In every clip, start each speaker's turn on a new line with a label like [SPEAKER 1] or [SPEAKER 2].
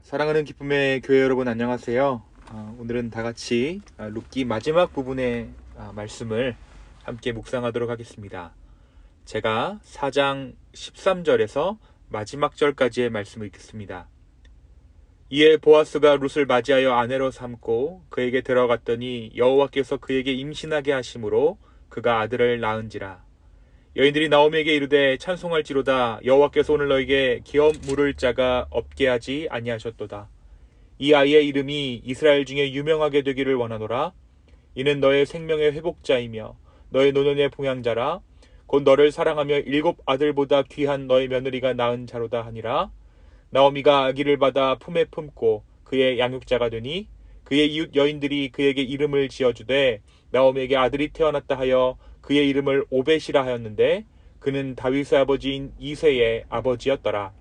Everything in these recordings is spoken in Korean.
[SPEAKER 1] 사랑하는 기쁨의 교회 여러분 안녕하세요. 오늘은 다 같이 룻기 마지막 부분의 말씀을 함께 묵상하도록 하겠습니다. 제가 4장 13절에서 마지막 절까지의 말씀을 읽겠습니다. 이에 보아스가 룻을 맞이하여 아내로 삼고 그에게 들어갔더니 여호와께서 그에게 임신하게 하심으로 그가 아들을 낳은지라. 여인들이 나오미에게 이르되 찬송할지로다. 여호와께서 오늘 너에게 기업 물을 자가 없게 하지 아니하셨도다. 이 아이의 이름이 이스라엘 중에 유명하게 되기를 원하노라. 이는 너의 생명의 회복자이며 너의 노년의 봉양자라. 곧 너를 사랑하며 7 아들보다 귀한 너의 며느리가 낳은 자로다 하니라. 나오미가 아기를 받아 품에 품고 그의 양육자가 되니 그의 이웃 여인들이 그에게 이름을 지어주되 나오미에게 아들이 태어났다 하여 그의 이름을 오벳이라 하였는데 그는 다윗의 아버지인 이새의 아버지였더라.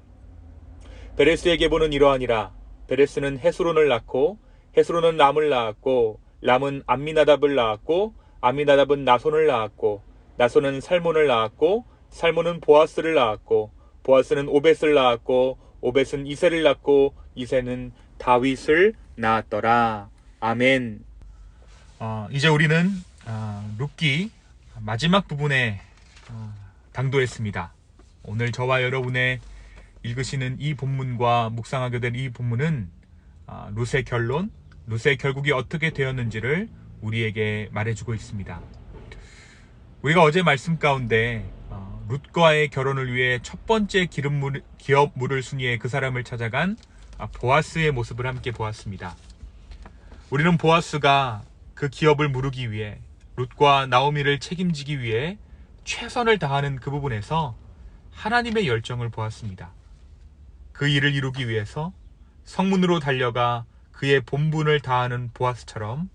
[SPEAKER 1] 베레스의 계보는 이러하니라. 베레스는 헤스론을 낳고 헤스론은 람을 낳았고 람은 암미나답을 낳았고 암미나답은 나손을 낳았고 나손은 살몬을 낳았고 살몬은 보아스를 낳았고 보아스는 오벳을 낳았고 오벳은 이새를 낳고 이새는 다윗을 낳았더라. 아멘. 이제 우리는 룻기 마지막 부분에 당도했습니다. 오늘 저와 여러분의 읽으시는 이 본문과 묵상하게 된 이 본문은 룻의 결론, 룻의 결국이 어떻게 되었는지를 우리에게 말해주고 있습니다. 우리가 어제 말씀 가운데 룻과의 결혼을 위해 첫 번째 기업 물을 순위에 그 사람을 찾아간 보아스의 모습을 함께 보았습니다. 우리는 보아스가 그 기업을 물으기 위해 룻과 나오미를 책임지기 위해 최선을 다하는 그 부분에서 하나님의 열정을 보았습니다. 그 일을 이루기 위해서 성문으로 달려가 그의 본분을 다하는 보아스처럼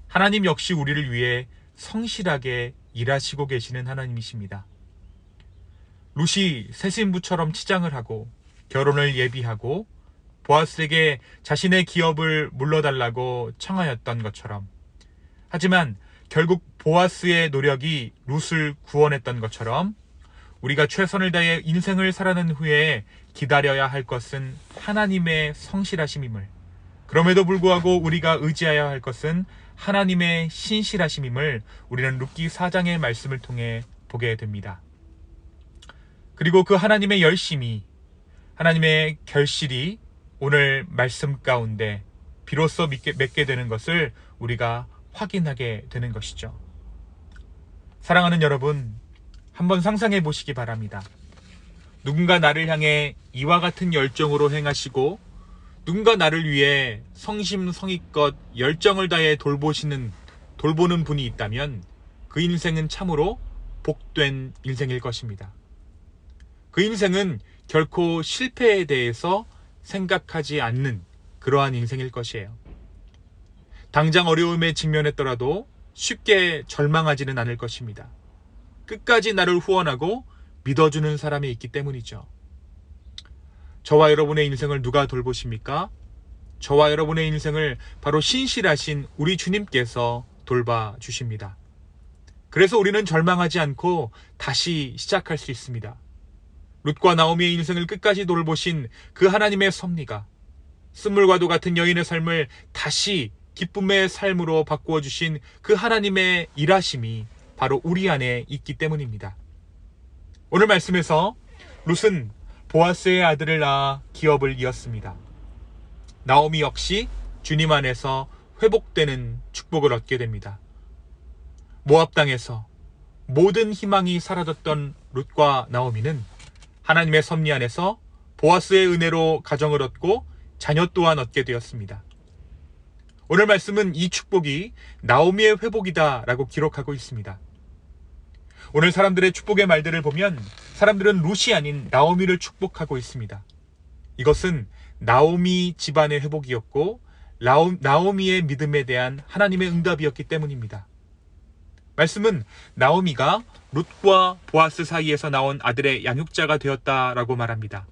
[SPEAKER 1] 하나님 역시 우리를 위해 성실하게 일하시고 계시는 하나님이십니다. 룻이 새 신부처럼 치장을 하고 결혼을 예비하고 보아스에게 자신의 기업을 물러달라고 청하였던 것처럼, 하지만 결국 보아스의 노력이 룻을 구원했던 것처럼 우리가 최선을 다해 인생을 살아낸 후에 기다려야 할 것은 하나님의 성실하심임을, 그럼에도 불구하고 우리가 의지해야 할 것은 하나님의 신실하심임을 우리는 룻기 4장의 말씀을 통해 보게 됩니다. 그리고 그 하나님의 열심이, 하나님의 결실이 오늘 말씀 가운데 비로소 맺게 되는 것을 우리가 확인하게 되는 것이죠. 사랑하는 여러분, 한번 상상해 보시기 바랍니다. 누군가 나를 향해 이와 같은 열정으로 행하시고 누군가 나를 위해 성심성의껏 열정을 다해 돌보는 분이 있다면 그 인생은 참으로 복된 인생일 것입니다. 그 인생은 결코 실패에 대해서 생각하지 않는 그러한 인생일 것이에요. 당장 어려움에 직면했더라도 쉽게 절망하지는 않을 것입니다. 끝까지 나를 후원하고 믿어주는 사람이 있기 때문이죠. 저와 여러분의 인생을 누가 돌보십니까? 저와 여러분의 인생을 바로 신실하신 우리 주님께서 돌봐주십니다. 그래서 우리는 절망하지 않고 다시 시작할 수 있습니다. 룻과 나오미의 인생을 끝까지 돌보신 그 하나님의 섭리가 쓴물과도 같은 여인의 삶을 다시 기쁨의 삶으로 바꾸어 주신 그 하나님의 일하심이 바로 우리 안에 있기 때문입니다. 오늘 말씀에서 룻은 보아스의 아들을 낳아 기업을 이었습니다. 나오미 역시 주님 안에서 회복되는 축복을 얻게 됩니다. 모압 땅에서 모든 희망이 사라졌던 룻과 나오미는 하나님의 섭리 안에서 보아스의 은혜로 가정을 얻고 자녀 또한 얻게 되었습니다. 오늘 말씀은 이 축복이 나오미의 회복이다 라고 기록하고 있습니다. 오늘 사람들의 축복의 말들을 보면 사람들은 룻이 아닌 나오미를 축복하고 있습니다. 이것은 나오미 집안의 회복이었고 나오미의 믿음에 대한 하나님의 응답이었기 때문입니다. 말씀은 나오미가 룻과 보아스 사이에서 나온 아들의 양육자가 되었다라고 말합니다.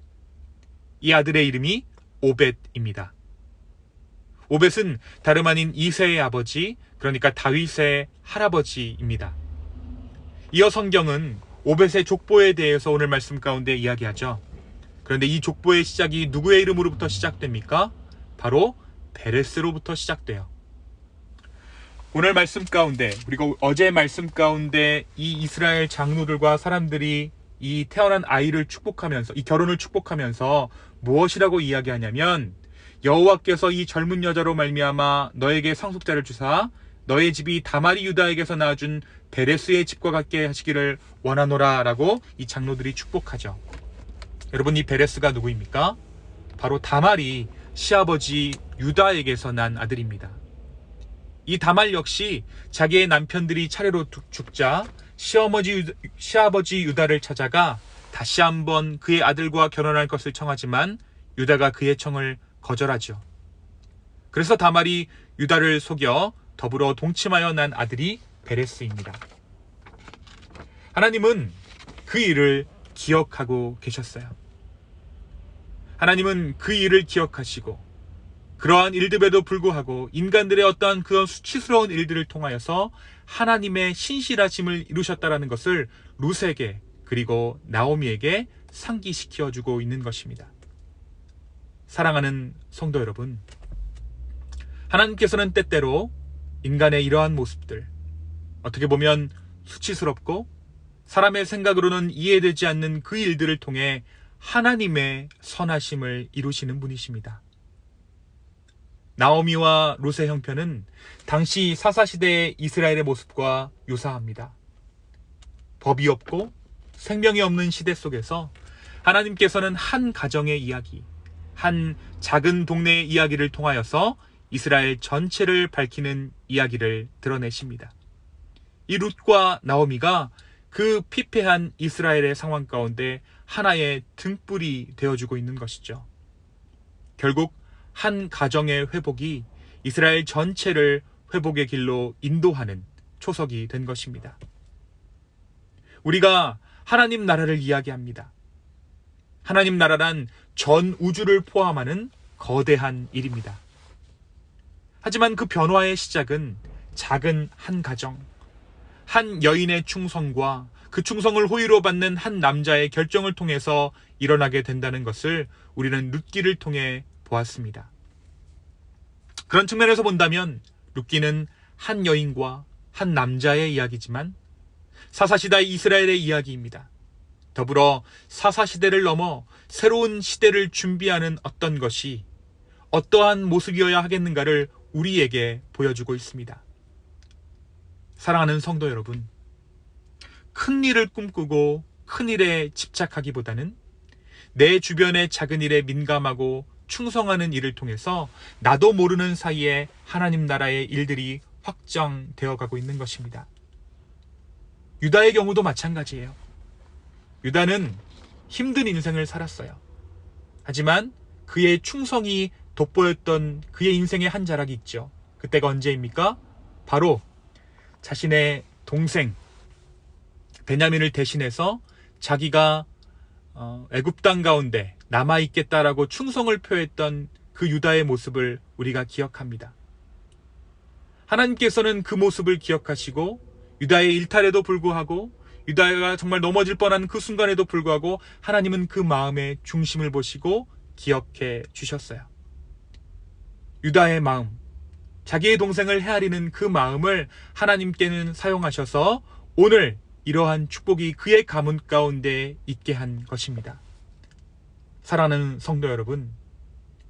[SPEAKER 1] 이 아들의 이름이 오벳입니다. 오벳은 다름 아닌 이새의 아버지, 그러니까 다윗의 할아버지입니다. 이어 성경은 오벳의 족보에 대해서 오늘 말씀 가운데 이야기하죠. 그런데 이 족보의 시작이 누구의 이름으로부터 시작됩니까? 바로 베레스로부터 시작돼요. 오늘 말씀 가운데, 그리고 어제 말씀 가운데 이 이스라엘 장로들과 사람들이 이 태어난 아이를 축복하면서, 이 결혼을 축복하면서 무엇이라고 이야기하냐면, 여호와께서 이 젊은 여자로 말미암아 너에게 상속자를 주사 너의 집이 다말이 유다에게서 낳아준 베레스의 집과 같게 하시기를 원하노라 라고 이 장로들이 축복하죠. 여러분, 이 베레스가 누구입니까? 바로 다말이 시아버지 유다에게서 난 아들입니다. 이 다말 역시 자기의 남편들이 차례로 죽자 시아버지 유다를 찾아가 다시 한번 그의 아들과 결혼할 것을 청하지만 유다가 그의 청을 거절하죠. 그래서 다말이 유다를 속여 더불어 동침하여 난 아들이 베레스입니다. 하나님은 그 일을 기억하고 계셨어요. 하나님은 그 일을 기억하시고 그러한 일들에도 불구하고 인간들의 어떠한 그런 수치스러운 일들을 통하여서 하나님의 신실하심을 이루셨다라는 것을 룻에게 그리고 나오미에게 상기시켜주고 있는 것입니다. 사랑하는 성도 여러분, 하나님께서는 때때로 인간의 이러한 모습들, 어떻게 보면 수치스럽고 사람의 생각으로는 이해되지 않는 그 일들을 통해 하나님의 선하심을 이루시는 분이십니다. 나오미와 룻의 형편은 당시 사사시대의 이스라엘의 모습과 유사합니다. 법이 없고 생명이 없는 시대 속에서 하나님께서는 한 가정의 이야기, 한 작은 동네의 이야기를 통하여서 이스라엘 전체를 밝히는 이야기를 드러내십니다. 이 룻과 나오미가 그 피폐한 이스라엘의 상황 가운데 하나의 등불이 되어주고 있는 것이죠. 결국 한 가정의 회복이 이스라엘 전체를 회복의 길로 인도하는 초석이 된 것입니다. 우리가 하나님 나라를 이야기합니다. 하나님 나라란 전 우주를 포함하는 거대한 일입니다. 하지만 그 변화의 시작은 작은 한 가정, 한 여인의 충성과 그 충성을 호의로 받는 한 남자의 결정을 통해서 일어나게 된다는 것을 우리는 룻기를 통해 보았습니다. 그런 측면에서 본다면 룻기는 한 여인과 한 남자의 이야기지만 사사시대 이스라엘의 이야기입니다. 더불어 사사시대를 넘어 새로운 시대를 준비하는 어떤 것이 어떠한 모습이어야 하겠는가를 우리에게 보여주고 있습니다. 사랑하는 성도 여러분, 큰 일을 꿈꾸고 큰 일에 집착하기보다는 내 주변의 작은 일에 민감하고 충성하는 일을 통해서 나도 모르는 사이에 하나님 나라의 일들이 확장되어 가고 있는 것입니다. 유다의 경우도 마찬가지예요. 유다는 힘든 인생을 살았어요. 하지만 그의 충성이 돋보였던 그의 인생의 한 자락이 있죠. 그때가 언제입니까? 바로 자신의 동생 베냐민을 대신해서 자기가 애굽 땅 가운데 남아있겠다라고 충성을 표했던 그 유다의 모습을 우리가 기억합니다. 하나님께서는 그 모습을 기억하시고 유다의 일탈에도 불구하고 유다가 정말 넘어질 뻔한 그 순간에도 불구하고 하나님은 그 마음의 중심을 보시고 기억해 주셨어요. 유다의 마음, 자기의 동생을 헤아리는 그 마음을 하나님께는 사용하셔서 오늘 이러한 축복이 그의 가문 가운데 있게 한 것입니다. 사랑하는 성도 여러분,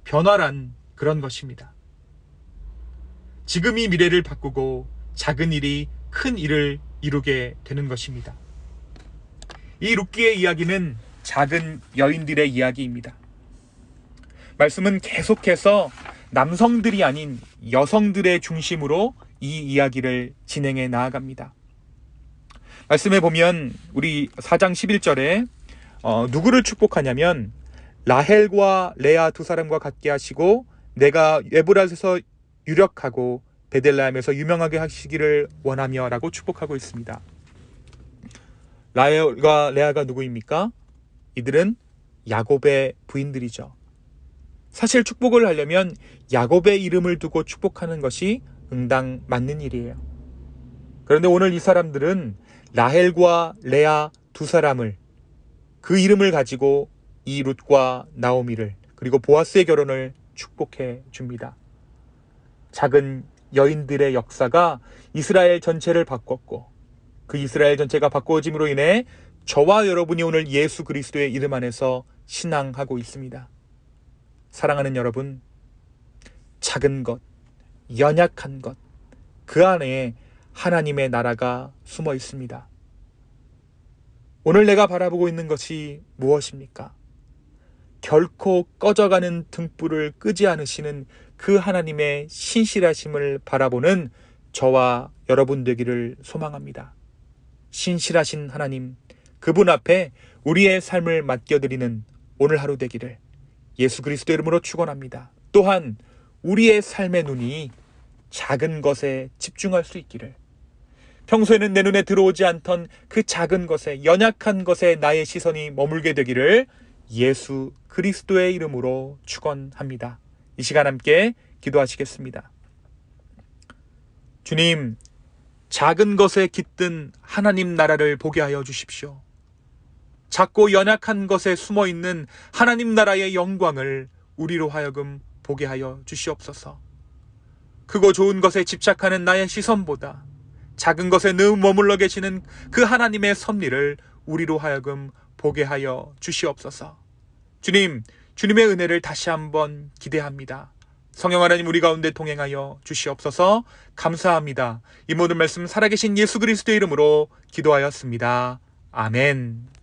[SPEAKER 1] 변화란 그런 것입니다. 지금이 미래를 바꾸고 작은 일이 큰 일을 이루게 되는 것입니다. 이 룻기의 이야기는 작은 여인들의 이야기입니다. 말씀은 계속해서 남성들이 아닌 여성들의 중심으로 이 이야기를 진행해 나아갑니다. 말씀에 보면 우리 4장 11절에 누구를 축복하냐면 라헬과 레아 두 사람과 같게 하시고 내가 에브라스에서 유력하고 베들레헴에서 유명하게 하시기를 원하며 라고 축복하고 있습니다. 라헬과 레아가 누구입니까? 이들은 야곱의 부인들이죠. 사실 축복을 하려면 야곱의 이름을 두고 축복하는 것이 응당 맞는 일이에요. 그런데 오늘 이 사람들은 라헬과 레아 두 사람을 그 이름을 가지고 이 룻과 나오미를 그리고 보아스의 결혼을 축복해 줍니다. 작은 여인들의 역사가 이스라엘 전체를 바꿨고 그 이스라엘 전체가 바꾸어짐으로 인해 저와 여러분이 오늘 예수 그리스도의 이름 안에서 신앙하고 있습니다. 사랑하는 여러분, 작은 것, 연약한 것, 그 안에 하나님의 나라가 숨어 있습니다. 오늘 내가 바라보고 있는 것이 무엇입니까? 결코 꺼져가는 등불을 끄지 않으시는 그 하나님의 신실하심을 바라보는 저와 여러분 되기를 소망합니다. 신실하신 하나님, 그분 앞에 우리의 삶을 맡겨드리는 오늘 하루 되기를 예수 그리스도 이름으로 축원합니다. 또한 우리의 삶의 눈이 작은 것에 집중할 수 있기를, 평소에는 내 눈에 들어오지 않던 그 작은 것에, 연약한 것에 나의 시선이 머물게 되기를 예수 그리스도의 이름으로 축원합니다. 이 시간 함께 기도하시겠습니다. 주님, 작은 것에 깃든 하나님 나라를 보게 하여 주십시오. 작고 연약한 것에 숨어 있는 하나님 나라의 영광을 우리로 하여금 보게 하여 주시옵소서. 크고 좋은 것에 집착하는 나의 시선보다 작은 것에 늘 머물러 계시는 그 하나님의 섭리를 우리로 하여금 보게 하여 주시옵소서. 주님, 주님의 은혜를 다시 한번 기대합니다. 성령 하나님 우리 가운데 동행하여 주시옵소서. 감사합니다. 이 모든 말씀 살아계신 예수 그리스도의 이름으로 기도하였습니다. 아멘.